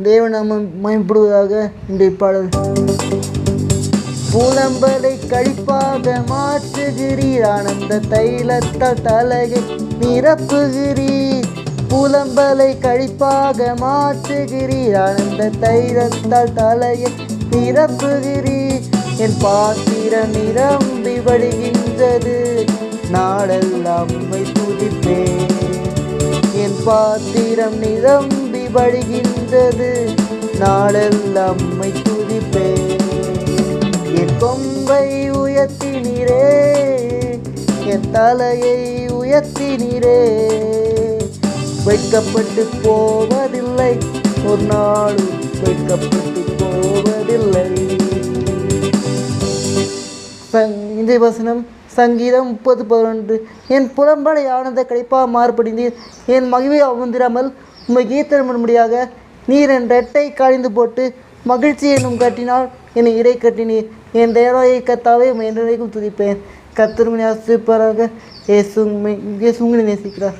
தேவநாமம் மயப்படுவதாக. இன்றைய பாடல். புலம்பலை கழிப்பாக மாற்றுகிறீர், ஆனந்த தைலத்தால் தலையை நிரப்புகிறீர். புலம்பலை கழிப்பாக மாற்றுகிறீர், ஆனந்த தைலத்தால் தலையை நிரப்புகிறீர். என் பாத்திரம் நிரம்பி வழிகின்றது, நாடெல்லாம் உம்மை துதிப்பேன். என் பாத்திரம் நிரம்பி வழிகின்றது, நாடெல்லாம் உம்மை துதிப்பேன். என் கொம்பை உயர்த்தினீரே, என் தலையை உயர்த்தினீரே. வைக்கப்பட்டு போவதில்லை, ஒரு நாளும் வைக்கப்பட்டு போவதில்லை. இன்றைய வசனம் சங்கீதம் 30:11. என் புலம்பலை ஆனந்த கழிப்பாக மாறுபடிந்தீர், என் மகிழ்வை அவந்திராமல் உம்மை கீர்த்தனம் பண்ணும்படியாக நீர் என் ரெட்டை காய்ந்து போட்டு மகிழ்ச்சி என்னும் கட்டினால் என்னை இடை கட்டினீர். என் தேவாயை கத்தாவே உம்மை என்றைக்கும் துதிப்பேன். கர்த்தர் உம்மை ஆசீர்வதிப்பாராக. இயேசு உங்களை நேசிக்கிறார்.